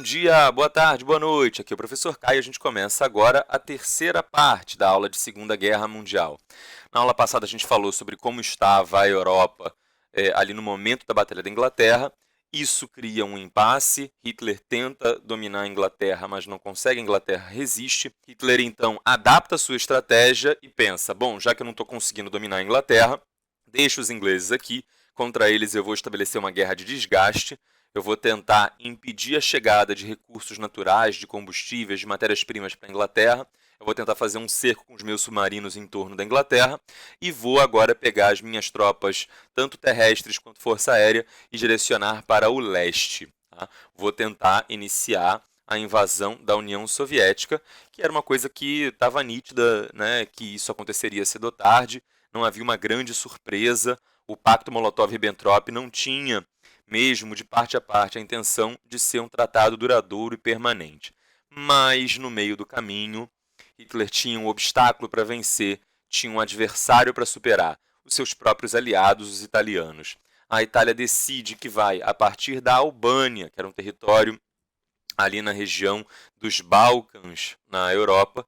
dia, boa tarde, boa noite. Aqui é o professor Caio e a gente começa agora a terceira parte da aula de Segunda Guerra Mundial. Na aula passada a gente falou sobre como estava a Europa ali no momento da Batalha da Inglaterra. Isso cria um impasse. Hitler tenta dominar a Inglaterra, mas não consegue, a Inglaterra resiste. Hitler então adapta a sua estratégia e pensa, bom, já que eu não estou conseguindo dominar a Inglaterra, deixa os ingleses aqui, contra eles eu vou estabelecer uma guerra de desgaste. Eu vou tentar impedir a chegada de recursos naturais, de combustíveis, de matérias-primas para a Inglaterra. Eu vou tentar fazer um cerco com os meus submarinos em torno da Inglaterra e vou agora pegar as minhas tropas, tanto terrestres quanto força aérea, e direcionar para o leste. Tá? Vou tentar iniciar a invasão da União Soviética, que era uma coisa que estava nítida, né, que isso aconteceria cedo ou tarde. Não havia uma grande surpresa. O Pacto Molotov-Ribbentrop não tinha mesmo de parte a parte a intenção de ser um tratado duradouro e permanente. Mas, no meio do caminho, Hitler tinha um obstáculo para vencer, tinha um adversário para superar, os seus próprios aliados, os italianos. A Itália decide que vai, a partir da Albânia, que era um território ali na região dos Balcãs, na Europa,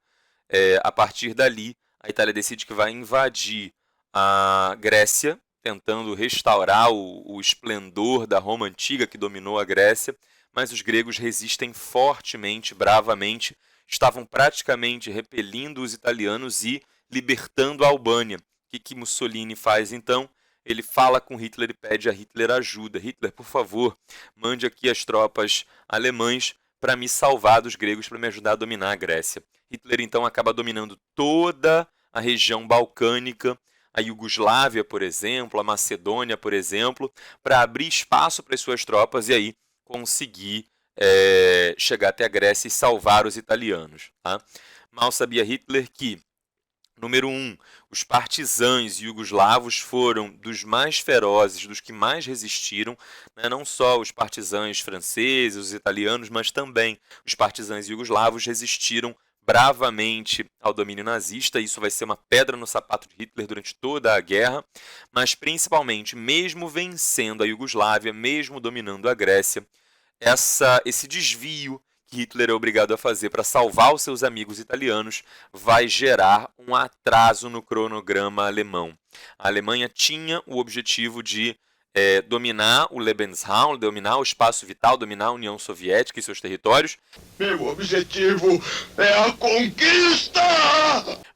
a partir dali, a Itália decide que vai invadir a Grécia, tentando restaurar o esplendor da Roma antiga que dominou a Grécia, mas os gregos resistem fortemente, bravamente, estavam praticamente repelindo os italianos e libertando a Albânia. O que Mussolini faz então? Ele fala com Hitler e pede a Hitler ajuda. Hitler, por favor, mande aqui as tropas alemãs para me salvar dos gregos, para me ajudar a dominar a Grécia. Hitler então acaba dominando toda a região balcânica, a Iugoslávia, por exemplo, a Macedônia, por exemplo, para abrir espaço para as suas tropas e aí conseguir chegar até a Grécia e salvar os italianos. Tá? Mal sabia Hitler que, número 1, os partisãs iugoslavos foram dos mais ferozes, dos que mais resistiram, né? Não só os partisãs franceses, os italianos, mas também os partisãs iugoslavos resistiram bravamente ao domínio nazista. Isso vai ser uma pedra no sapato de Hitler durante toda a guerra, mas principalmente, mesmo vencendo a Iugoslávia, mesmo dominando a Grécia, esse desvio que Hitler é obrigado a fazer para salvar os seus amigos italianos vai gerar um atraso no cronograma alemão. A Alemanha tinha o objetivo de dominar o Lebensraum, dominar o espaço vital, dominar a União Soviética e seus territórios. Meu objetivo é a conquista!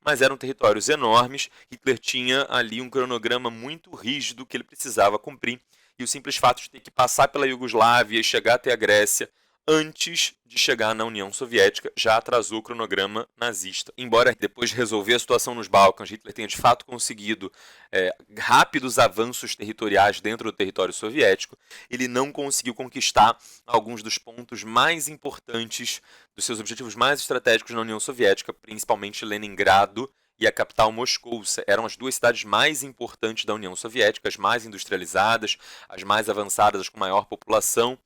Mas eram territórios enormes. Hitler tinha ali um cronograma muito rígido que ele precisava cumprir. E o simples fato de ter que passar pela Iugoslávia e chegar até a Grécia antes de chegar na União Soviética já atrasou o cronograma nazista. Embora depois de resolver a situação nos Balcãs, Hitler tenha de fato conseguido rápidos avanços territoriais dentro do território soviético, ele não conseguiu conquistar alguns dos pontos mais importantes dos seus objetivos mais estratégicos na União Soviética, principalmente Leningrado e a capital Moscou. Eram as duas cidades mais importantes da União Soviética, as mais industrializadas, as mais avançadas, as com maior população.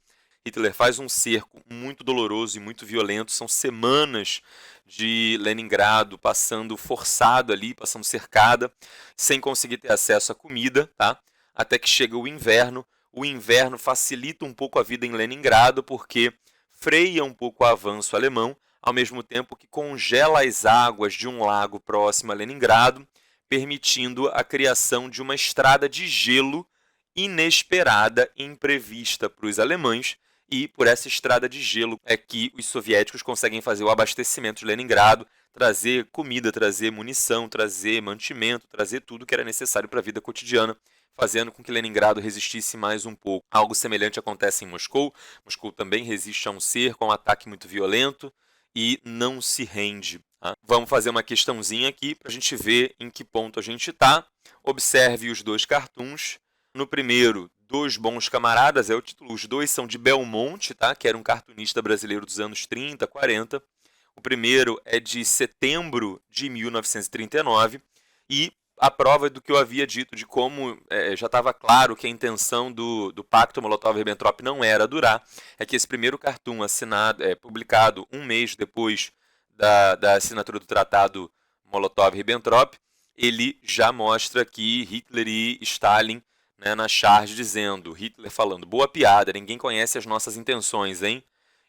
Hitler faz um cerco muito doloroso e muito violento. São semanas de Leningrado passando forçado ali, passando cercada, sem conseguir ter acesso à comida, tá? Até que chega o inverno. O inverno facilita um pouco a vida em Leningrado, porque freia um pouco o avanço alemão, ao mesmo tempo que congela as águas de um lago próximo a Leningrado, permitindo a criação de uma estrada de gelo inesperada e imprevista para os alemães. E por essa estrada de gelo é que os soviéticos conseguem fazer o abastecimento de Leningrado, trazer comida, trazer munição, trazer mantimento, trazer tudo que era necessário para a vida cotidiana, fazendo com que Leningrado resistisse mais um pouco. Algo semelhante acontece em Moscou. Moscou também resiste a um cerco, a um ataque muito violento e não se rende. Tá? Vamos fazer uma questãozinha aqui para a gente ver em que ponto a gente está. Observe os dois cartoons. No primeiro, Dois Bons Camaradas, é o título. Os dois são de Belmonte, tá? Que era um cartunista brasileiro dos anos 30, 40. O primeiro é de setembro de 1939 e a prova do que eu havia dito de como já estava claro que a intenção do Pacto Molotov-Ribbentrop não era durar, é que esse primeiro cartoon assinado, publicado um mês depois da assinatura do Tratado Molotov-Ribbentrop, ele já mostra que Hitler e Stalin, né, na charge, dizendo, Hitler falando, boa piada, ninguém conhece as nossas intenções, hein?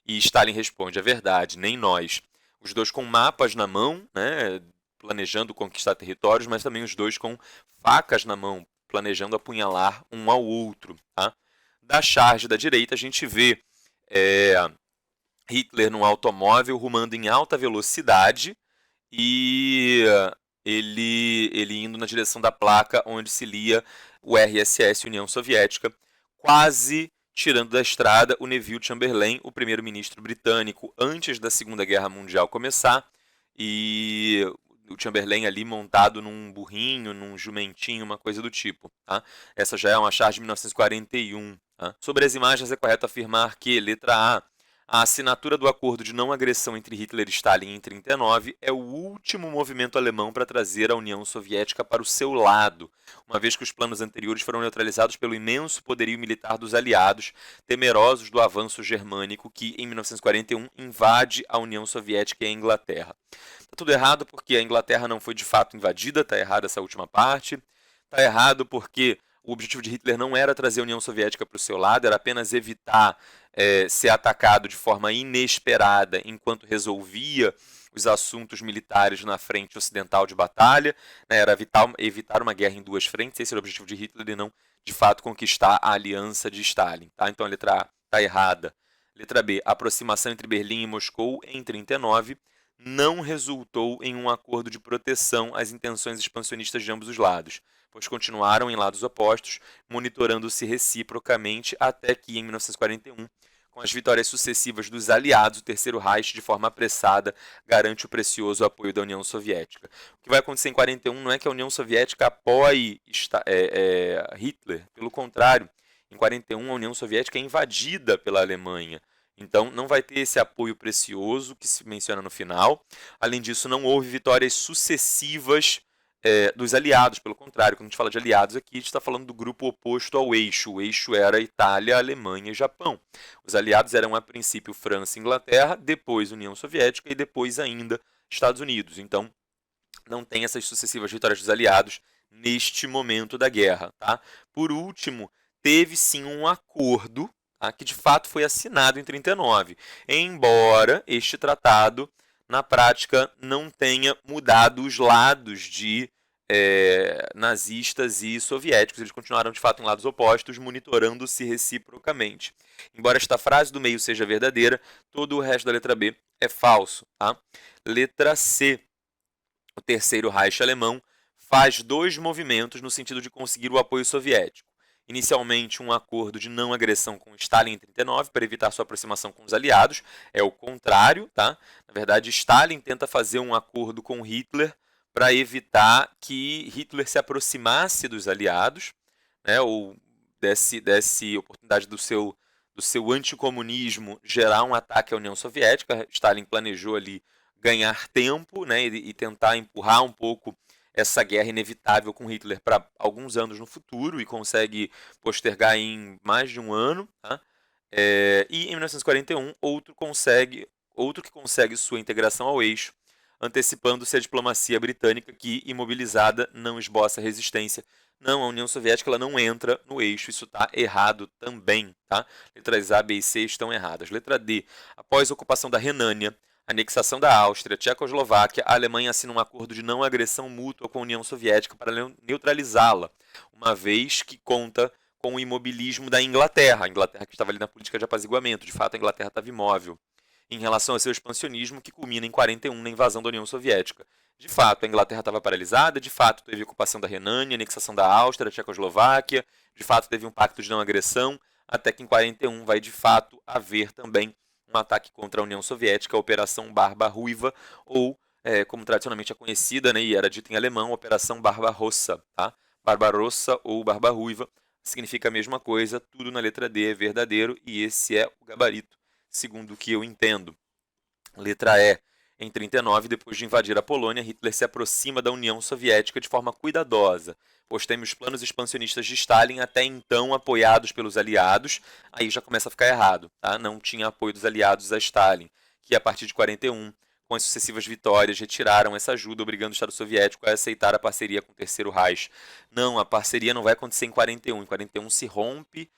E Stalin responde: é verdade, nem nós. Os dois com mapas na mão, né, planejando conquistar territórios, mas também os dois com facas na mão, planejando apunhalar um ao outro. Tá? Da charge da direita, a gente vê Hitler num automóvel rumando em alta velocidade e ele indo na direção da placa onde se lia o RSS, União Soviética, quase tirando da estrada o Neville Chamberlain, o primeiro-ministro britânico, antes da Segunda Guerra Mundial começar, e o Chamberlain ali montado num burrinho, num jumentinho, uma coisa do tipo. Tá? Essa já é uma charge de 1941. Tá? Sobre as imagens, é correto afirmar que, letra A assinatura do acordo de não agressão entre Hitler e Stalin em 1939 é o último movimento alemão para trazer a União Soviética para o seu lado, uma vez que os planos anteriores foram neutralizados pelo imenso poderio militar dos aliados, temerosos do avanço germânico que, em 1941, invade a União Soviética e a Inglaterra. Está tudo errado porque a Inglaterra não foi de fato invadida, está errada essa última parte. Está errado porque o objetivo de Hitler não era trazer a União Soviética para o seu lado, era apenas evitar ser atacado de forma inesperada enquanto resolvia os assuntos militares na frente ocidental de batalha, né, era evitar uma guerra em duas frentes, esse era o objetivo de Hitler e não, de fato, conquistar a aliança de Stalin. Tá? Então a letra A está errada. Letra B, a aproximação entre Berlim e Moscou em 1939 não resultou em um acordo de proteção às intenções expansionistas de ambos os lados, pois continuaram em lados opostos, monitorando-se reciprocamente até que, em 1941, com as vitórias sucessivas dos aliados, o Terceiro Reich, de forma apressada, garante o precioso apoio da União Soviética. O que vai acontecer em 1941 não é que a União Soviética apoie Hitler, pelo contrário, em 1941 a União Soviética é invadida pela Alemanha. Então, não vai ter esse apoio precioso que se menciona no final. Além disso, não houve vitórias sucessivas dos aliados. Pelo contrário, quando a gente fala de aliados aqui, a gente está falando do grupo oposto ao eixo. O eixo era Itália, Alemanha e Japão. Os aliados eram, a princípio, França e Inglaterra, depois União Soviética e depois ainda Estados Unidos. Então, não tem essas sucessivas vitórias dos aliados neste momento da guerra. Tá? Por último, teve sim um acordo que de fato foi assinado em 1939, embora este tratado, na prática, não tenha mudado os lados de nazistas e soviéticos. Eles continuaram de fato em lados opostos, monitorando-se reciprocamente. Embora esta frase do meio seja verdadeira, todo o resto da letra B é falso. Tá? Letra C. O Terceiro Reich alemão faz dois movimentos no sentido de conseguir o apoio soviético. Inicialmente, um acordo de não agressão com Stalin em 1939 para evitar sua aproximação com os aliados. É o contrário, tá? Na verdade, Stalin tenta fazer um acordo com Hitler para evitar que Hitler se aproximasse dos aliados, né? Ou desse oportunidade do seu anticomunismo gerar um ataque à União Soviética. Stalin planejou ali ganhar tempo, né? E tentar empurrar um pouco essa guerra inevitável com Hitler para alguns anos no futuro e consegue postergar em mais de um ano. Tá? E em 1941, outro que consegue sua integração ao eixo, antecipando-se a diplomacia britânica que, imobilizada, não esboça resistência. Não, a União Soviética ela não entra no eixo, isso está errado também. Tá? Letras A, B e C estão erradas. Letra D, após a ocupação da Renânia, anexação da Áustria, Tchecoslováquia, a Alemanha assina um acordo de não agressão mútua com a União Soviética para neutralizá-la, uma vez que conta com o imobilismo da Inglaterra. A Inglaterra que estava ali na política de apaziguamento. De fato, a Inglaterra estava imóvel em relação ao seu expansionismo, que culmina em 1941 na invasão da União Soviética. De fato, a Inglaterra estava paralisada, de fato, teve ocupação da Renânia, anexação da Áustria, da Tchecoslováquia, de fato, teve um pacto de não agressão, até que em 1941 vai, de fato, haver também um ataque contra a União Soviética, a Operação Barba Ruiva, ou, como tradicionalmente é conhecida, né, e era dita em alemão, Operação Barbarossa. Tá? Barbarossa ou Barba Ruiva significa a mesma coisa, tudo na letra D é verdadeiro, e esse é o gabarito, segundo o que eu entendo. Letra E. Em 1939, depois de invadir a Polônia, Hitler se aproxima da União Soviética de forma cuidadosa, pois teme os planos expansionistas de Stalin, até então apoiados pelos aliados. Aí já começa a ficar errado. Tá? Não tinha apoio dos aliados a Stalin, que a partir de 1941, com as sucessivas vitórias, retiraram essa ajuda, obrigando o Estado soviético a aceitar a parceria com o Terceiro Reich. Não, a parceria não vai acontecer em 1941. Em 1941 se rompe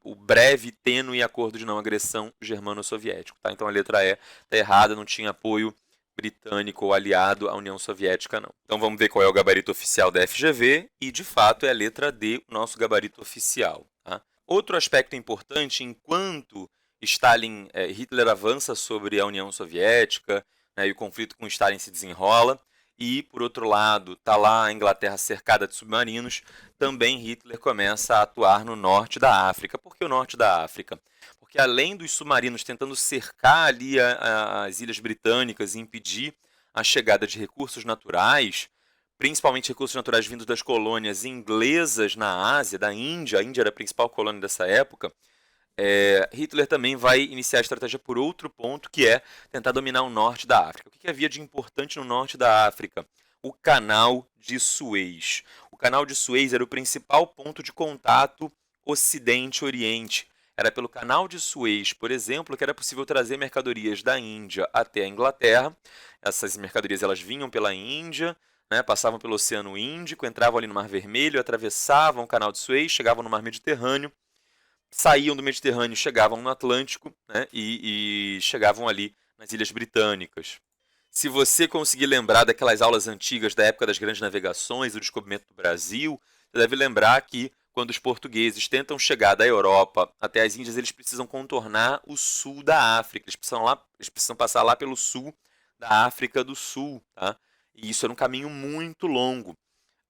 o breve, tênue acordo de não agressão germano-soviético. Tá? Então a letra E está errada, não tinha apoio britânico ou aliado à União Soviética, não. Então vamos ver qual é o gabarito oficial da FGV, e de fato é a letra D, o nosso gabarito oficial. Tá? Outro aspecto importante, enquanto Hitler avança sobre a União Soviética, né, e o conflito com Stalin se desenrola, e, por outro lado, está lá a Inglaterra cercada de submarinos, também Hitler começa a atuar no norte da África. Por que o norte da África? Porque além dos submarinos tentando cercar ali as ilhas britânicas e impedir a chegada de recursos naturais, principalmente recursos naturais vindos das colônias inglesas na Ásia, da Índia, a Índia era a principal colônia dessa época, Hitler também vai iniciar a estratégia por outro ponto, que é tentar dominar o norte da África. O que havia de importante no norte da África? O Canal de Suez. O Canal de Suez era o principal ponto de contato Ocidente-Oriente. Era pelo Canal de Suez, por exemplo, que era possível trazer mercadorias da Índia até a Inglaterra. Essas mercadorias elas vinham pela Índia, né, passavam pelo Oceano Índico, entravam ali no Mar Vermelho, atravessavam o Canal de Suez, chegavam no Mar Mediterrâneo, saíam do Mediterrâneo, chegavam no Atlântico, né, e chegavam ali nas Ilhas Britânicas. Se você conseguir lembrar daquelas aulas antigas da época das grandes navegações, do descobrimento do Brasil, você deve lembrar que quando os portugueses tentam chegar da Europa até as Índias, eles precisam contornar o sul da África, eles precisam passar lá pelo sul da África do Sul. Tá? E isso era um caminho muito longo.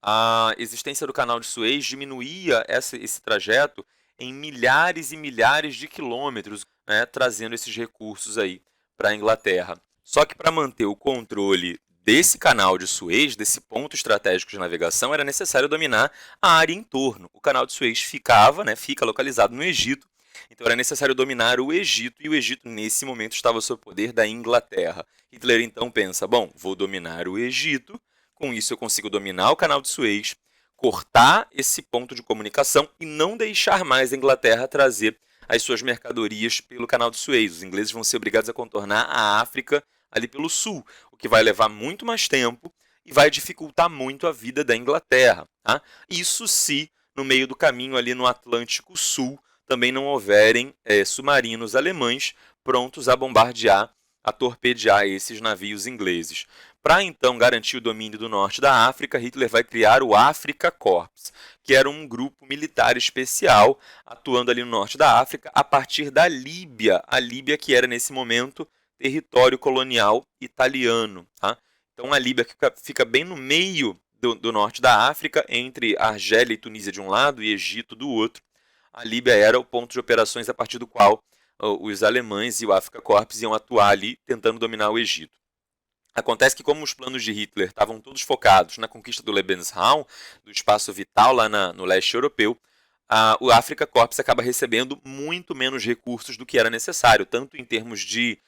A existência do Canal de Suez diminuía esse trajeto em milhares e milhares de quilômetros, né, trazendo esses recursos aí para a Inglaterra. Só que para manter o controle desse canal de Suez, desse ponto estratégico de navegação, era necessário dominar a área em torno. O canal de Suez fica localizado no Egito, então era necessário dominar o Egito, e o Egito nesse momento estava sob o poder da Inglaterra. Hitler então pensa, bom, vou dominar o Egito, com isso eu consigo dominar o canal de Suez, cortar esse ponto de comunicação e não deixar mais a Inglaterra trazer as suas mercadorias pelo canal de Suez. Os ingleses vão ser obrigados a contornar a África ali pelo sul, o que vai levar muito mais tempo e vai dificultar muito a vida da Inglaterra. Tá? Isso se, no meio do caminho ali no Atlântico Sul, também não houverem submarinos alemães prontos a bombardear, a torpedear esses navios ingleses. Para então garantir o domínio do norte da África, Hitler vai criar o Afrika Korps, que era um grupo militar especial atuando ali no norte da África a partir da Líbia, a Líbia que era nesse momento território colonial italiano. Tá? Então a Líbia fica bem no meio do norte da África, entre Argélia e Tunísia de um lado e Egito do outro. A Líbia era o ponto de operações a partir do qual os alemães e o Afrika Korps iam atuar ali tentando dominar o Egito. Acontece que, como os planos de Hitler estavam todos focados na conquista do Lebensraum, do espaço vital lá no leste europeu, o Afrika Korps acaba recebendo muito menos recursos do que era necessário, tanto em termos de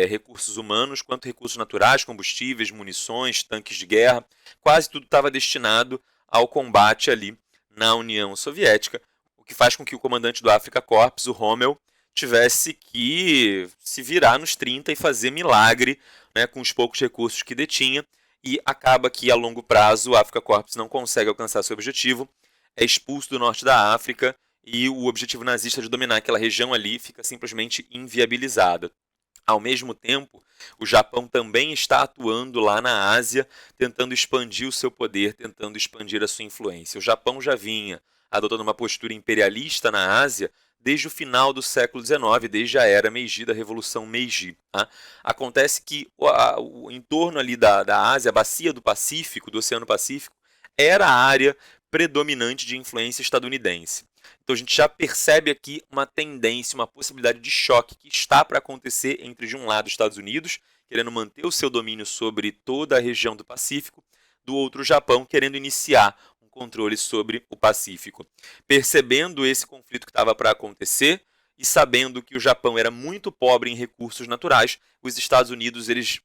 recursos humanos, quanto recursos naturais, combustíveis, munições, tanques de guerra. Quase tudo estava destinado ao combate ali na União Soviética, o que faz com que o comandante do Afrika Korps, o Rommel, tivesse que se virar nos 30 e fazer milagre, né, com os poucos recursos que detinha, e acaba que a longo prazo o Afrika Korps não consegue alcançar seu objetivo, é expulso do norte da África e o objetivo nazista de dominar aquela região ali fica simplesmente inviabilizado. Ao mesmo tempo, o Japão também está atuando lá na Ásia, tentando expandir o seu poder, tentando expandir a sua influência. O Japão já vinha adotando uma postura imperialista na Ásia desde o final do século XIX, desde a era Meiji, da Revolução Meiji. Tá? Acontece que o entorno ali da Ásia, a bacia do Pacífico, do Oceano Pacífico, era a área predominante de influência estadunidense. Então a gente já percebe aqui uma tendência, uma possibilidade de choque que está para acontecer entre, de um lado, os Estados Unidos, querendo manter o seu domínio sobre toda a região do Pacífico, do outro, o Japão, querendo iniciar um controle sobre o Pacífico. Percebendo esse conflito que estava para acontecer e sabendo que o Japão era muito pobre em recursos naturais, os Estados Unidos eles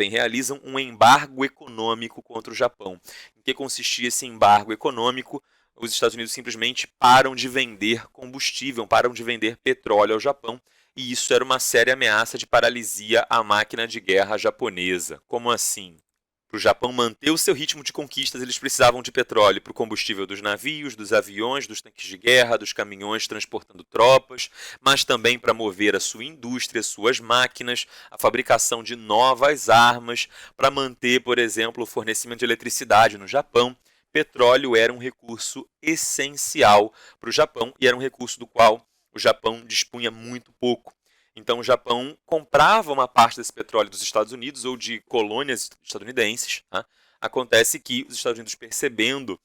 realizam um embargo econômico contra o Japão. Em que consistia esse embargo econômico? Os Estados Unidos simplesmente param de vender combustível, param de vender petróleo ao Japão, e isso era uma séria ameaça de paralisia à máquina de guerra japonesa. Como assim? Para o Japão manter o seu ritmo de conquistas, eles precisavam de petróleo para o combustível dos navios, dos aviões, dos tanques de guerra, dos caminhões transportando tropas, mas também para mover a sua indústria, suas máquinas, a fabricação de novas armas, para manter, por exemplo, o fornecimento de eletricidade no Japão. Petróleo era um recurso essencial para o Japão e era um recurso do qual o Japão dispunha muito pouco. Então, o Japão comprava uma parte desse petróleo dos Estados Unidos ou de colônias estadunidenses. Tá? Acontece que os Estados Unidos, percebendo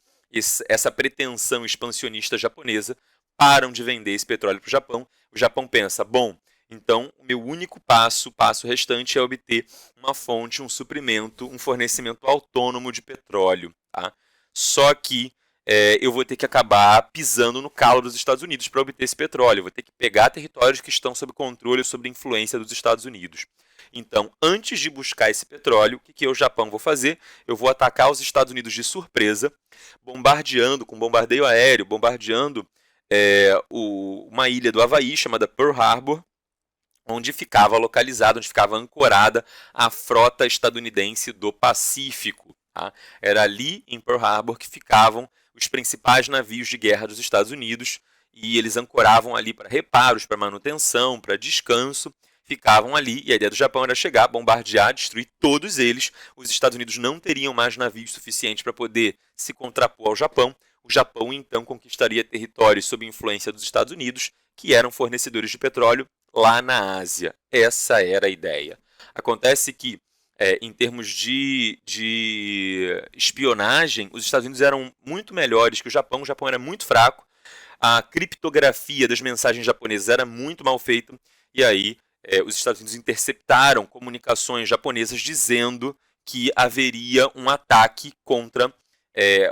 essa pretensão expansionista japonesa, param de vender esse petróleo para o Japão. O Japão pensa, bom, então o meu único passo restante é obter uma fonte, um suprimento, um fornecimento autônomo de petróleo. Tá? Só que eu vou ter que acabar pisando no calo dos Estados Unidos para obter esse petróleo. Eu vou ter que pegar territórios que estão sob controle ou sob influência dos Estados Unidos. Então, antes de buscar esse petróleo, o que o Japão vou fazer? Eu vou atacar os Estados Unidos de surpresa, bombardeando, com bombardeio aéreo, bombardeando uma ilha do Havaí chamada Pearl Harbor, onde ficava localizada, onde ficava ancorada a frota estadunidense do Pacífico. Tá? Era ali em Pearl Harbor que ficavam os principais navios de guerra dos Estados Unidos e eles ancoravam ali para reparos, para manutenção, para descanso, ficavam ali e a ideia do Japão era chegar, bombardear, destruir todos eles. Os Estados Unidos não teriam mais navios suficientes para poder se contrapor ao Japão. O Japão então conquistaria territórios sob influência dos Estados Unidos, que eram fornecedores de petróleo lá na Ásia. Essa era a ideia. Acontece que em termos de espionagem, os Estados Unidos eram muito melhores que o Japão era muito fraco, a criptografia das mensagens japonesas era muito mal feita, e aí os Estados Unidos interceptaram comunicações japonesas dizendo que haveria um ataque contra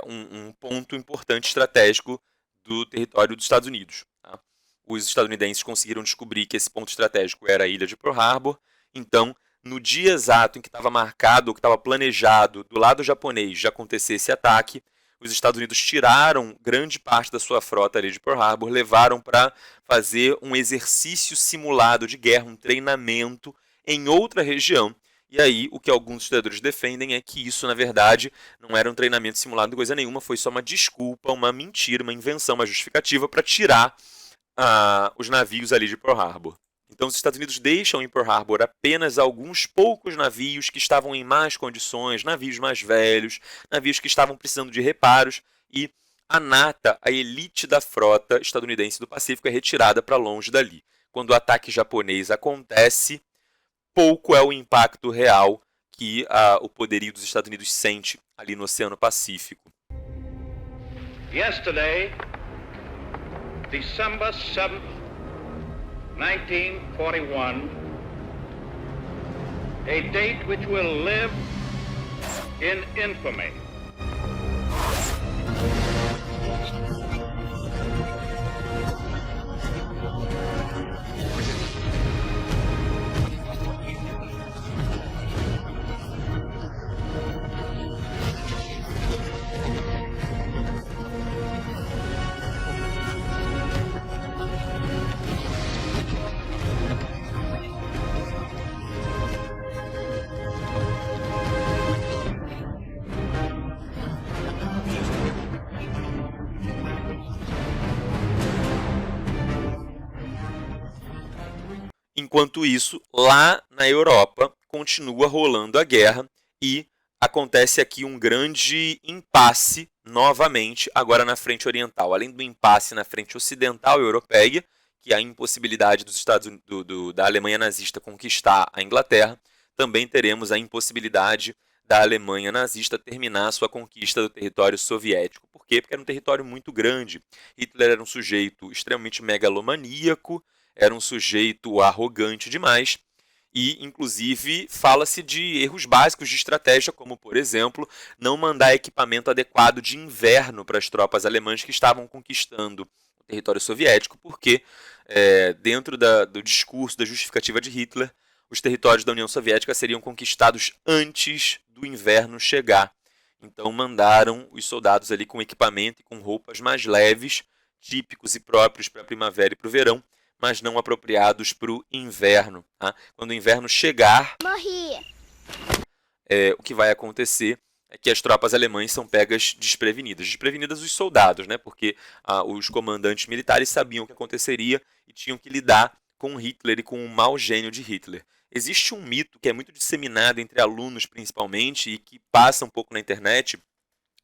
um ponto importante estratégico do território dos Estados Unidos. Tá? Os estadunidenses conseguiram descobrir que esse ponto estratégico era a ilha de Pearl Harbor, então no dia exato em que estava marcado, ou que estava planejado do lado japonês de acontecer esse ataque, os Estados Unidos tiraram grande parte da sua frota ali de Pearl Harbor, levaram para fazer um exercício simulado de guerra, um treinamento em outra região. E aí, o que alguns historiadores defendem é que isso, na verdade, não era um treinamento simulado de coisa nenhuma, foi só uma desculpa, uma mentira, uma invenção, uma justificativa para tirar os navios ali de Pearl Harbor. Então, os Estados Unidos deixam em Pearl Harbor apenas alguns poucos navios que estavam em más condições, navios mais velhos, navios que estavam precisando de reparos, e a nata, a elite da frota estadunidense do Pacífico, é retirada para longe dali. Quando o ataque japonês acontece, pouco é o impacto real que o poderio dos Estados Unidos sente ali no Oceano Pacífico. Yesterday, December 7th, 1941, a date which will live in infamy. Enquanto isso, lá na Europa, continua rolando a guerra e acontece aqui um grande impasse, novamente, agora na frente oriental. Além do impasse na frente ocidental europeia, que é a impossibilidade dos da Alemanha nazista conquistar a Inglaterra, também teremos a impossibilidade da Alemanha nazista terminar sua conquista do território soviético. Por quê? Porque era um território muito grande. Hitler era um sujeito extremamente megalomaníaco, era um sujeito arrogante demais e, inclusive, fala-se de erros básicos de estratégia, como, por exemplo, não mandar equipamento adequado de inverno para as tropas alemãs que estavam conquistando o território soviético, porque, dentro do discurso, da justificativa de Hitler, os territórios da União Soviética seriam conquistados antes do inverno chegar. Então, mandaram os soldados ali com equipamento e com roupas mais leves, típicos e próprios para a primavera e para o verão, mas não apropriados para o inverno. Tá? Quando o inverno chegar, o que vai acontecer é que as tropas alemãs são pegas desprevenidas. Desprevenidas os soldados, né? Porque os comandantes militares sabiam o que aconteceria e tinham que lidar com Hitler e com o mau gênio de Hitler. Existe um mito que é muito disseminado entre alunos, principalmente, e que passa um pouco na internet,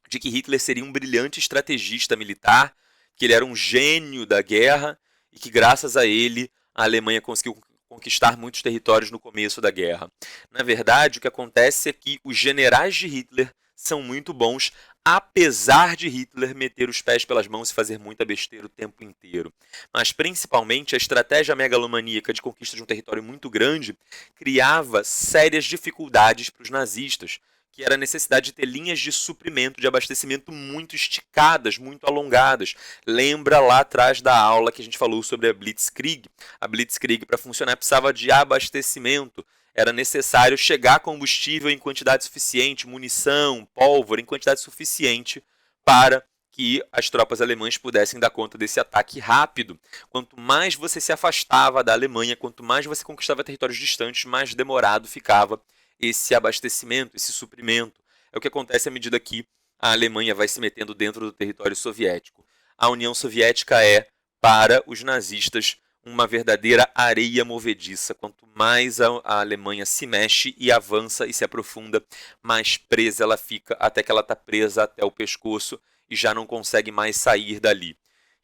de que Hitler seria um brilhante estrategista militar, que ele era um gênio da guerra e que, graças a ele, a Alemanha conseguiu conquistar muitos territórios no começo da guerra. Na verdade, o que acontece é que os generais de Hitler são muito bons, apesar de Hitler meter os pés pelas mãos e fazer muita besteira o tempo inteiro. Mas, principalmente, a estratégia megalomaníaca de conquista de um território muito grande criava sérias dificuldades para os nazistas, que era a necessidade de ter linhas de suprimento, de abastecimento muito esticadas, muito alongadas. Lembra lá atrás da aula que a gente falou sobre a Blitzkrieg? A Blitzkrieg, para funcionar, precisava de abastecimento. Era necessário chegar combustível em quantidade suficiente, munição, pólvora em quantidade suficiente para que as tropas alemãs pudessem dar conta desse ataque rápido. Quanto mais você se afastava da Alemanha, quanto mais você conquistava territórios distantes, mais demorado ficava esse abastecimento, esse suprimento. É o que acontece à medida que a Alemanha vai se metendo dentro do território soviético. A União Soviética é, para os nazistas, uma verdadeira areia movediça. Quanto mais a Alemanha se mexe e avança e se aprofunda, mais presa ela fica, até que ela está presa até o pescoço e já não consegue mais sair dali.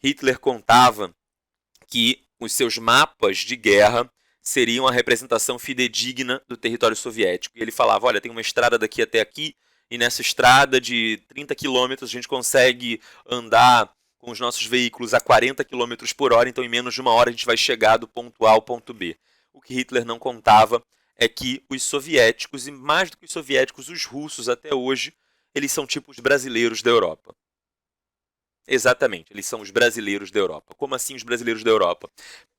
Hitler contava que os seus mapas de guerra seriam a representação fidedigna do território soviético. E ele falava, olha, tem uma estrada daqui até aqui, e nessa estrada de 30 quilômetros a gente consegue andar com os nossos veículos a 40 km por hora, então em menos de uma hora a gente vai chegar do ponto A ao ponto B. O que Hitler não contava é que os soviéticos, e mais do que os soviéticos, os russos até hoje, eles são tipo os brasileiros da Europa. Exatamente, eles são os brasileiros da Europa. Como assim os brasileiros da Europa?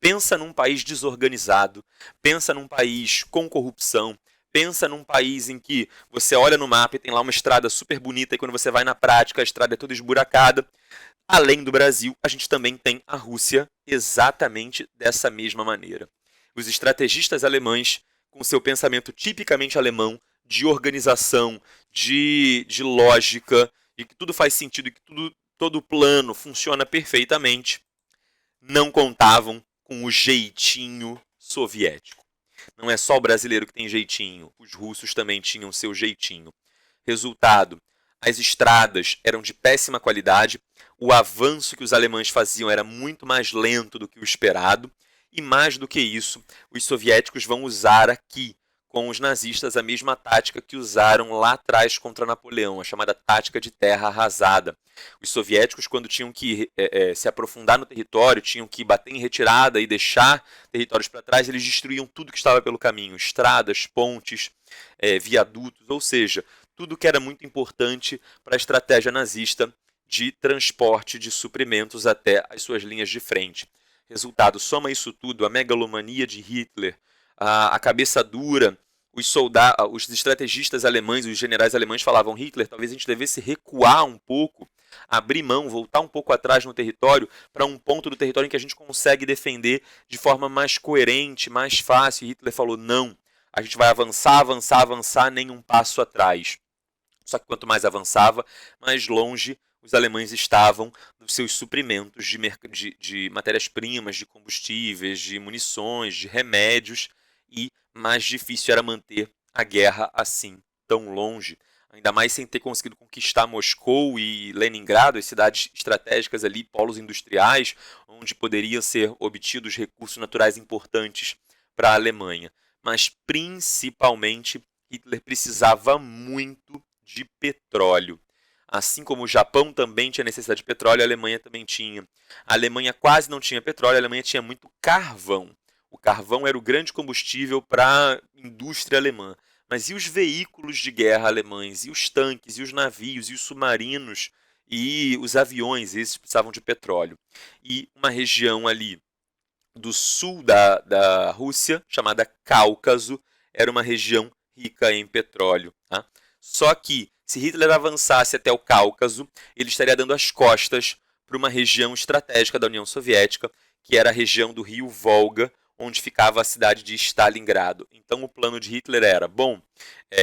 Pensa num país desorganizado, pensa num país com corrupção, pensa num país em que você olha no mapa e tem lá uma estrada super bonita e quando você vai na prática a estrada é toda esburacada. Além do Brasil, a gente também tem a Rússia exatamente dessa mesma maneira. Os estrategistas alemães, com seu pensamento tipicamente alemão, de organização, de lógica, e que tudo faz sentido e que todo o plano funciona perfeitamente, não contavam com o jeitinho soviético. Não é só o brasileiro que tem jeitinho, os russos também tinham seu jeitinho. Resultado, as estradas eram de péssima qualidade, o avanço que os alemães faziam era muito mais lento do que o esperado, e mais do que isso, os soviéticos vão usar aqui, com os nazistas, a mesma tática que usaram lá atrás contra Napoleão, a chamada tática de terra arrasada. Os soviéticos, quando tinham que se aprofundar no território, tinham que bater em retirada e deixar territórios para trás, eles destruíam tudo que estava pelo caminho, estradas, pontes, viadutos, ou seja, tudo que era muito importante para a estratégia nazista de transporte de suprimentos até as suas linhas de frente. Resultado, soma isso tudo, a megalomania de Hitler, a cabeça dura, os estrategistas alemães, os generais alemães falavam, Hitler, talvez a gente devesse recuar um pouco, abrir mão, voltar um pouco atrás no território, para um ponto do território em que a gente consegue defender de forma mais coerente, mais fácil. E Hitler falou, não, a gente vai avançar, avançar, avançar, nem um passo atrás. Só que quanto mais avançava, mais longe os alemães estavam dos seus suprimentos de matérias-primas, de combustíveis, de munições, de remédios, e mais difícil era manter a guerra assim, tão longe. Ainda mais sem ter conseguido conquistar Moscou e Leningrado, as cidades estratégicas ali, polos industriais, onde poderiam ser obtidos recursos naturais importantes para a Alemanha. Mas, principalmente, Hitler precisava muito de petróleo. Assim como o Japão também tinha necessidade de petróleo, a Alemanha também tinha. A Alemanha quase não tinha petróleo, a Alemanha tinha muito carvão. O carvão era o grande combustível para a indústria alemã. Mas e os veículos de guerra alemães? E os tanques? E os navios? E os submarinos? E os aviões? Esses precisavam de petróleo. E uma região ali do sul da Rússia, chamada Cáucaso, era uma região rica em petróleo. Tá? Só que, se Hitler avançasse até o Cáucaso, ele estaria dando as costas para uma região estratégica da União Soviética, que era a região do rio Volga, onde ficava a cidade de Stalingrado. Então o plano de Hitler era, bom,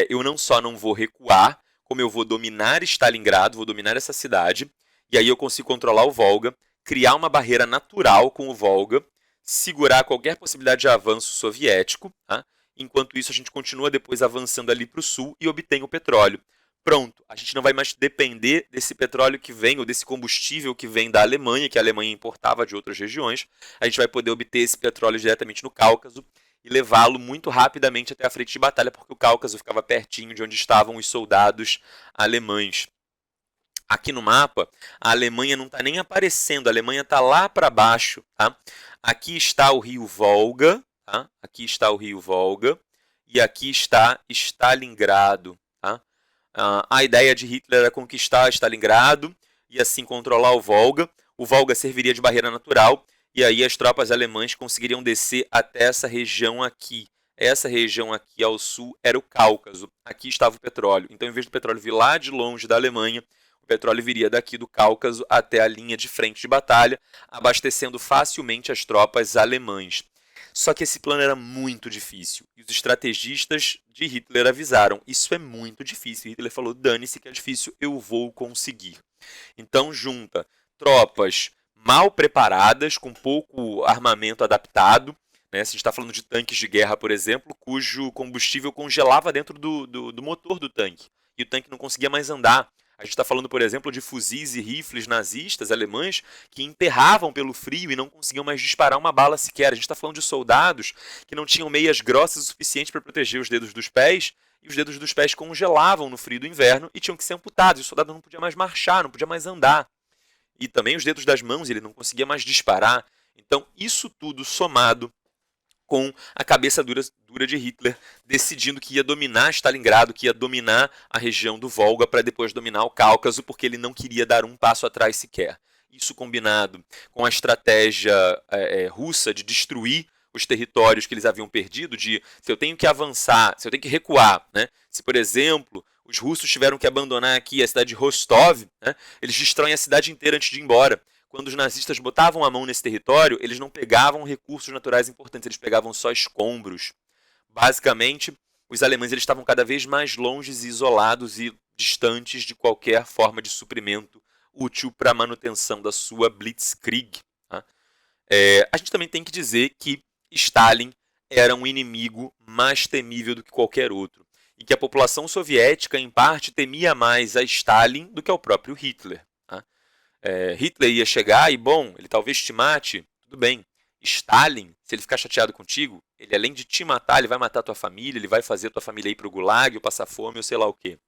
eu não só não vou recuar, como eu vou dominar Stalingrado, vou dominar essa cidade, e aí eu consigo controlar o Volga, criar uma barreira natural com o Volga, segurar qualquer possibilidade de avanço soviético, tá? Enquanto isso a gente continua depois avançando ali para o sul e obtém o petróleo. Pronto, a gente não vai mais depender desse petróleo que vem, ou desse combustível que vem da Alemanha, que a Alemanha importava de outras regiões. A gente vai poder obter esse petróleo diretamente no Cáucaso e levá-lo muito rapidamente até a frente de batalha, porque o Cáucaso ficava pertinho de onde estavam os soldados alemães. Aqui no mapa, a Alemanha não está nem aparecendo, a Alemanha está lá para baixo. Tá? Aqui está o rio Volga, tá? Aqui está o rio Volga, e aqui está Stalingrado. Tá? A ideia de Hitler era conquistar Stalingrado e assim controlar o Volga. O Volga serviria de barreira natural e aí as tropas alemãs conseguiriam descer até essa região aqui. Essa região aqui ao sul era o Cáucaso. Aqui estava o petróleo. Então, em vez do petróleo vir lá de longe da Alemanha, o petróleo viria daqui do Cáucaso até a linha de frente de batalha, abastecendo facilmente as tropas alemãs. Só que esse plano era muito difícil. E os estrategistas de Hitler avisaram, isso é muito difícil. Hitler falou, dane-se que é difícil, eu vou conseguir. Então junta tropas mal preparadas, com pouco armamento adaptado. Né? Se a gente está falando de tanques de guerra, por exemplo, cujo combustível congelava dentro do motor do tanque. E o tanque não conseguia mais andar. A gente está falando, por exemplo, de fuzis e rifles nazistas alemães que emperravam pelo frio e não conseguiam mais disparar uma bala sequer. A gente está falando de soldados que não tinham meias grossas o suficiente para proteger os dedos dos pés e os dedos dos pés congelavam no frio do inverno e tinham que ser amputados. E o soldado não podia mais marchar, não podia mais andar. E também os dedos das mãos, ele não conseguia mais disparar. Então, isso tudo somado com a cabeça dura de Hitler, decidindo que ia dominar Stalingrado, que ia dominar a região do Volga para depois dominar o Cáucaso, porque ele não queria dar um passo atrás sequer. Isso combinado com a estratégia russa de destruir os territórios que eles haviam perdido, de se eu tenho que avançar, se eu tenho que recuar, né? Se, por exemplo, os russos tiveram que abandonar aqui a cidade de Rostov, né? Eles destroem a cidade inteira antes de ir embora. Quando os nazistas botavam a mão nesse território, eles não pegavam recursos naturais importantes, eles pegavam só escombros. Basicamente, os alemães eles estavam cada vez mais longes e isolados e distantes de qualquer forma de suprimento útil para a manutenção da sua Blitzkrieg. Tá? A gente também tem que dizer que Stalin era um inimigo mais temível do que qualquer outro. E que a população soviética, em parte, temia mais a Stalin do que ao próprio Hitler. Hitler ia chegar e, bom, ele talvez te mate, tudo bem. Stalin, se ele ficar chateado contigo, ele além de te matar, ele vai matar tua família, ele vai fazer tua família ir para o gulag, ou passar fome, ou sei lá o quê.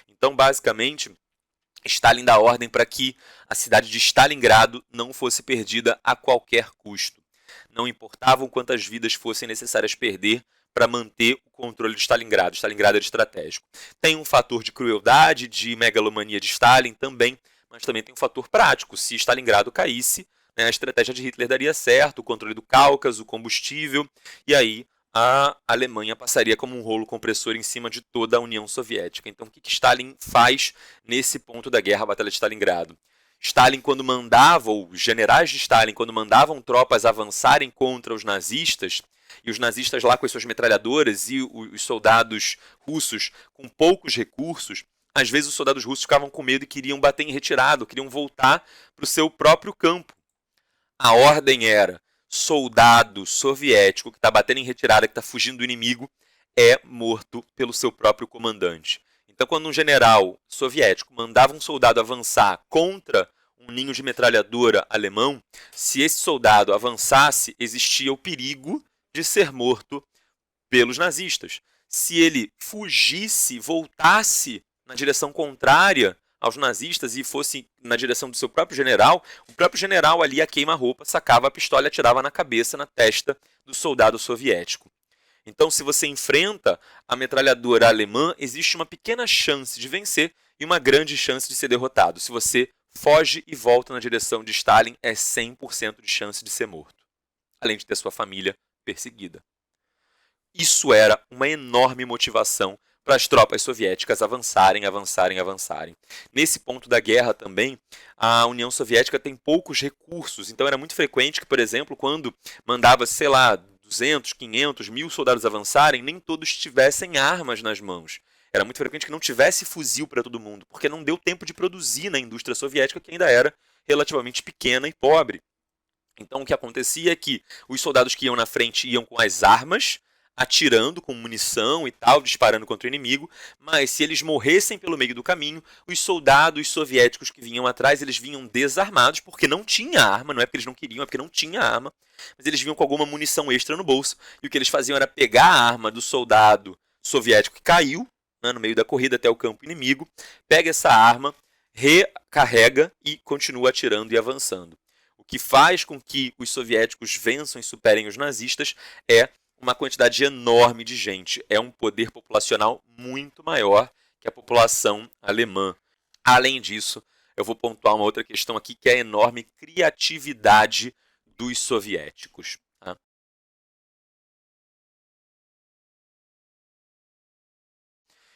Então, basicamente, Stalin dá ordem para que a cidade de Stalingrado não fosse perdida a qualquer custo. Não importavam quantas vidas fossem necessárias perder para manter o controle de Stalingrado. Stalingrado era estratégico. Tem um fator de crueldade, de megalomania de Stalin também, mas também tem um fator prático. Se Stalingrado caísse, né, a estratégia de Hitler daria certo, o controle do Cáucaso, o combustível, e aí a Alemanha passaria como um rolo compressor em cima de toda a União Soviética. Então, o que Stalin faz nesse ponto da guerra, a Batalha de Stalingrado? Stalin, quando mandava, ou os generais de Stalin, quando mandavam tropas avançarem contra os nazistas, e os nazistas lá com as suas metralhadoras e os soldados russos com poucos recursos, às vezes os soldados russos ficavam com medo e queriam bater em retirada, queriam voltar para o seu próprio campo. A ordem era, soldado soviético que está batendo em retirada, que está fugindo do inimigo, é morto pelo seu próprio comandante. Então, quando um general soviético mandava um soldado avançar contra um ninho de metralhadora alemão, se esse soldado avançasse, existia o perigo de ser morto pelos nazistas. Se ele fugisse, voltasse na direção contrária aos nazistas e fosse na direção do seu próprio general, o próprio general ali a queima-roupa sacava a pistola e atirava na cabeça, na testa do soldado soviético. Então, se você enfrenta a metralhadora alemã, existe uma pequena chance de vencer e uma grande chance de ser derrotado. Se você foge e volta na direção de Stalin, é 100% de chance de ser morto, além de ter sua família perseguida. Isso era uma enorme motivação para as tropas soviéticas avançarem. Nesse ponto da guerra também, a União Soviética tem poucos recursos, então era muito frequente que, por exemplo, quando mandava, 200, 500, 1000 soldados avançarem, nem todos tivessem armas nas mãos. Era muito frequente que não tivesse fuzil para todo mundo, porque não deu tempo de produzir na indústria soviética, que ainda era relativamente pequena e pobre. Então o que acontecia é que os soldados que iam na frente iam com as armas, atirando com munição e tal, disparando contra o inimigo, mas se eles morressem pelo meio do caminho, os soldados soviéticos que vinham atrás, eles vinham desarmados, porque não tinha arma, não é porque eles não queriam, é porque não tinha arma, mas eles vinham com alguma munição extra no bolso, e o que eles faziam era pegar a arma do soldado soviético que caiu, né, no meio da corrida até o campo inimigo, pega essa arma, recarrega e continua atirando e avançando. O que faz com que os soviéticos vençam e superem os nazistas é uma quantidade enorme de gente. É um poder populacional muito maior que a população alemã. Além disso, eu vou pontuar uma outra questão aqui, que é a enorme criatividade dos soviéticos. Tá?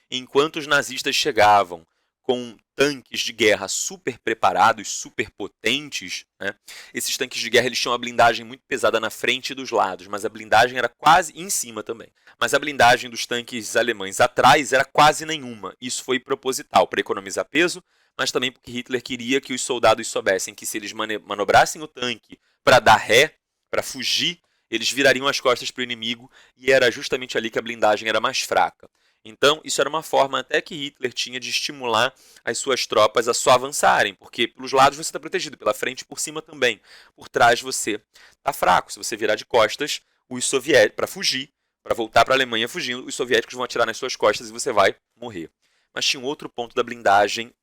Enquanto os nazistas chegavam com tanques de guerra super preparados, super potentes, né? Esses tanques de guerra eles tinham uma blindagem muito pesada na frente e dos lados, mas a blindagem era quase em cima também. Mas a blindagem dos tanques alemães atrás era quase nenhuma. Isso foi proposital para economizar peso, mas também porque Hitler queria que os soldados soubessem que se eles manobrassem o tanque para dar ré, para fugir, eles virariam as costas para o inimigo, e era justamente ali que a blindagem era mais fraca. Então, isso era uma forma até que Hitler tinha de estimular as suas tropas a só avançarem, porque pelos lados você está protegido, pela frente e por cima também. Por trás você está fraco. Se você virar de costas, os soviéticos, para fugir, para voltar para a Alemanha fugindo, os soviéticos vão atirar nas suas costas e você vai morrer. Mas tinha um outro ponto da blindagem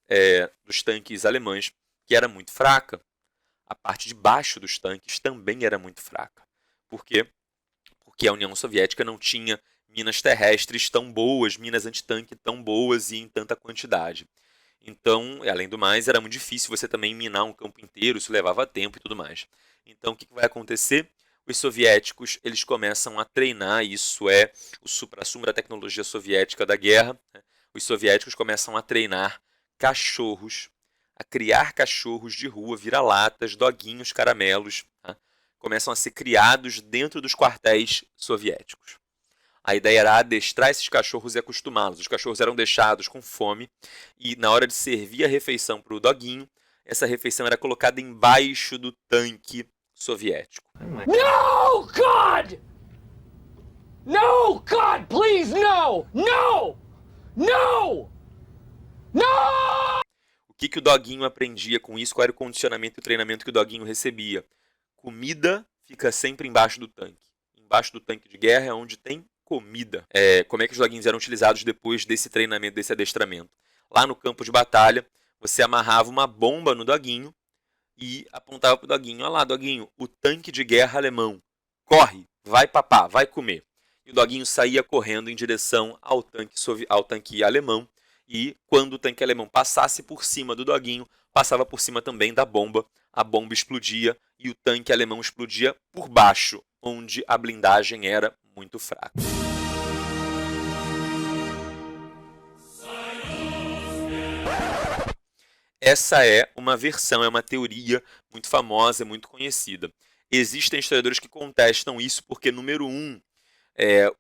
dos tanques alemães que era muito fraca. A parte de baixo dos tanques também era muito fraca. Por quê? Porque a União Soviética não tinha minas terrestres tão boas, minas antitanque tão boas e em tanta quantidade. Então, além do mais, era muito difícil você também minar um campo inteiro, isso levava tempo e tudo mais. Então, o que vai acontecer? Os soviéticos eles começam a treinar, isso é o suprassumo da tecnologia soviética da guerra, né? Os soviéticos começam a treinar cachorros, a criar cachorros de rua, vira-latas, doguinhos, caramelos, tá? Começam a ser criados dentro dos quartéis soviéticos. A ideia era adestrar esses cachorros e acostumá-los. Os cachorros eram deixados com fome e na hora de servir a refeição para o doguinho, essa refeição era colocada embaixo do tanque soviético. No, God! No, God, please, no! No! No! No! O que o doguinho aprendia com isso? Qual era o condicionamento e o treinamento que o doguinho recebia? Comida fica sempre embaixo do tanque. Embaixo do tanque de guerra é onde tem comida. Como é que os doguinhos eram utilizados depois desse treinamento, desse adestramento? Lá no campo de batalha, você amarrava uma bomba no doguinho e apontava para o doguinho: olha lá, doguinho, o tanque de guerra alemão. Corre, vai papar, vai comer. E o doguinho saía correndo em direção ao tanque alemão, e quando o tanque alemão passasse por cima do doguinho, passava por cima também da bomba, a bomba explodia e o tanque alemão explodia por baixo, onde a blindagem era muito fraca. Essa é uma versão, é uma teoria muito famosa, muito conhecida. Existem historiadores que contestam isso porque, número 1,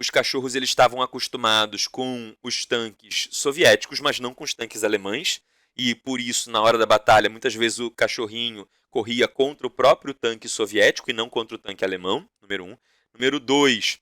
os cachorros eles estavam acostumados com os tanques soviéticos, mas não com os tanques alemães, e por isso, na hora da batalha, muitas vezes o cachorrinho corria contra o próprio tanque soviético e não contra o tanque alemão, número 1. Número 2,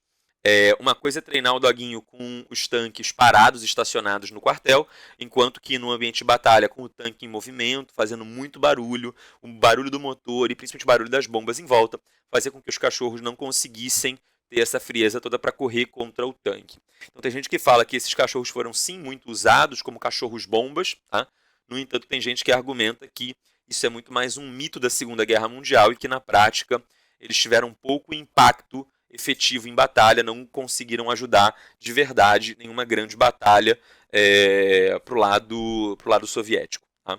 uma coisa é treinar o doguinho com os tanques parados, estacionados no quartel, enquanto que no ambiente de batalha, com o tanque em movimento, fazendo muito barulho, o barulho do motor e principalmente o barulho das bombas em volta, fazia com que os cachorros não conseguissem ter essa frieza toda para correr contra o tanque. Então tem gente que fala que esses cachorros foram sim muito usados como cachorros bombas, tá? No entanto, tem gente que argumenta que isso é muito mais um mito da Segunda Guerra Mundial e que na prática eles tiveram pouco impacto efetivo em batalha, não conseguiram ajudar de verdade nenhuma grande batalha pro lado soviético. Tá?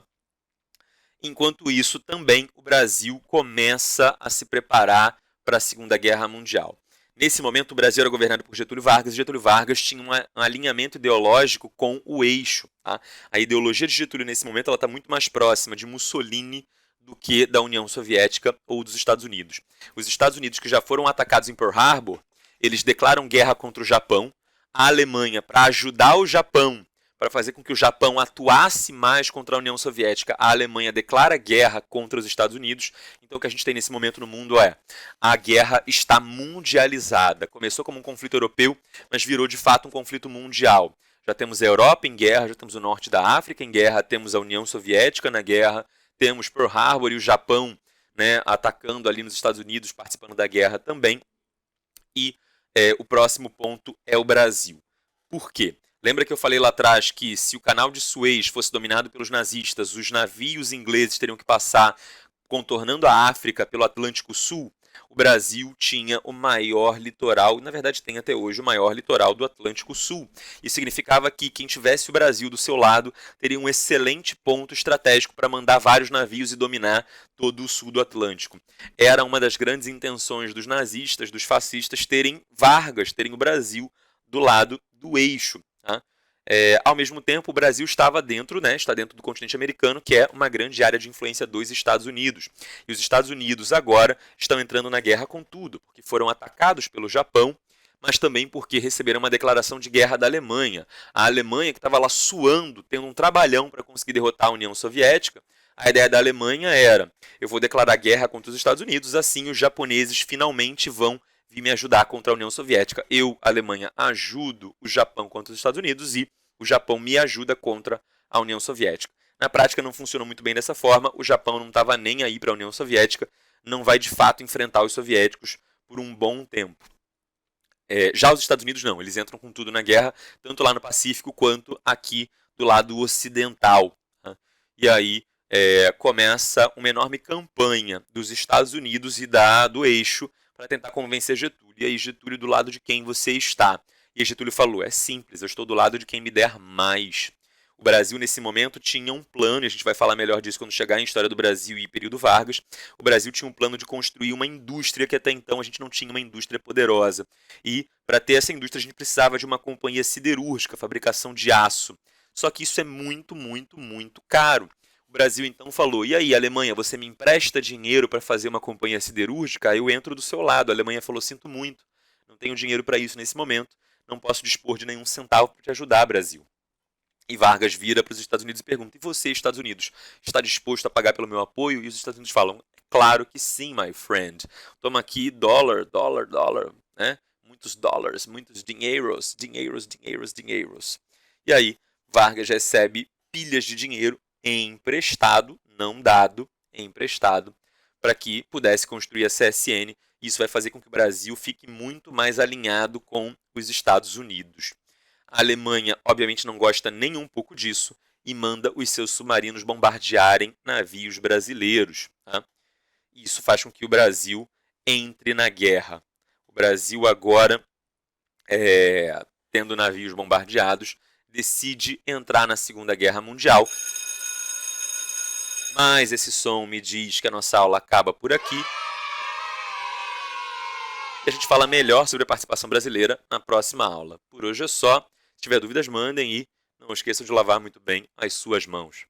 Enquanto isso, também o Brasil começa a se preparar para a Segunda Guerra Mundial. Nesse momento, o Brasil era governado por Getúlio Vargas, e Getúlio Vargas tinha um alinhamento ideológico com o eixo. Tá? A ideologia de Getúlio, nesse momento, está muito mais próxima de Mussolini do que da União Soviética ou dos Estados Unidos. Os Estados Unidos, que já foram atacados em Pearl Harbor, eles declaram guerra contra o Japão. A Alemanha, para ajudar o Japão, para fazer com que o Japão atuasse mais contra a União Soviética, a Alemanha declara guerra contra os Estados Unidos. Então o que a gente tem nesse momento no mundo é: a guerra está mundializada. Começou como um conflito europeu, mas virou de fato um conflito mundial. Já temos a Europa em guerra, já temos o norte da África em guerra, temos a União Soviética na guerra, temos Pearl Harbor e o Japão, né, atacando ali nos Estados Unidos, participando da guerra também. E o próximo ponto é o Brasil. Por quê? Lembra que eu falei lá atrás que se o canal de Suez fosse dominado pelos nazistas, os navios ingleses teriam que passar contornando a África pelo Atlântico Sul? O Brasil tinha o maior litoral, e na verdade tem até hoje o maior litoral do Atlântico Sul. Isso significava que quem tivesse o Brasil do seu lado teria um excelente ponto estratégico para mandar vários navios e dominar todo o sul do Atlântico. Era uma das grandes intenções dos nazistas, dos fascistas, terem Vargas, terem o Brasil do lado do eixo. Tá? Ao mesmo tempo, o Brasil estava dentro, né, está dentro do continente americano, que é uma grande área de influência dos Estados Unidos. E os Estados Unidos agora estão entrando na guerra com tudo, porque foram atacados pelo Japão, mas também porque receberam uma declaração de guerra da Alemanha. A Alemanha, que estava lá suando, tendo um trabalhão para conseguir derrotar a União Soviética, a ideia da Alemanha era: eu vou declarar guerra contra os Estados Unidos, assim os japoneses finalmente vão vir me ajudar contra a União Soviética. Eu, Alemanha, ajudo o Japão contra os Estados Unidos e o Japão me ajuda contra a União Soviética. Na prática não funcionou muito bem dessa forma, o Japão não estava nem aí para a União Soviética, não vai de fato enfrentar os soviéticos por um bom tempo. Já os Estados Unidos não, eles entram com tudo na guerra, tanto lá no Pacífico quanto aqui do lado ocidental. Tá? E aí começa uma enorme campanha dos Estados Unidos e do eixo para tentar convencer Getúlio. E aí Getúlio, do lado de quem você está? E aí Getúlio falou: é simples, eu estou do lado de quem me der mais. O Brasil, nesse momento, tinha um plano, e a gente vai falar melhor disso quando chegar em História do Brasil e período Vargas. O Brasil tinha um plano de construir uma indústria que até então a gente não tinha uma indústria poderosa. E para ter essa indústria a gente precisava de uma companhia siderúrgica, fabricação de aço. Só que isso é muito, muito, muito caro. O Brasil então falou: e aí, Alemanha, você me empresta dinheiro para fazer uma companhia siderúrgica? Aí eu entro do seu lado. A Alemanha falou: sinto muito, não tenho dinheiro para isso nesse momento, não posso dispor de nenhum centavo para te ajudar, Brasil. E Vargas vira para os Estados Unidos e pergunta: e você, Estados Unidos, está disposto a pagar pelo meu apoio? E os Estados Unidos falam: claro que sim, my friend. Toma aqui dólar, né? Muitos dólares, muitos dinheiros. E aí Vargas recebe pilhas de dinheiro emprestado, não dado, emprestado, para que pudesse construir a CSN. Isso vai fazer com que o Brasil fique muito mais alinhado com os Estados Unidos. A Alemanha, obviamente, não gosta nem um pouco disso e manda os seus submarinos bombardearem navios brasileiros. Tá? Isso faz com que o Brasil entre na guerra. O Brasil agora, tendo navios bombardeados, decide entrar na Segunda Guerra Mundial. Mas esse som me diz que a nossa aula acaba por aqui. E a gente fala melhor sobre a participação brasileira na próxima aula. Por hoje é só. Se tiver dúvidas, mandem e não esqueçam de lavar muito bem as suas mãos.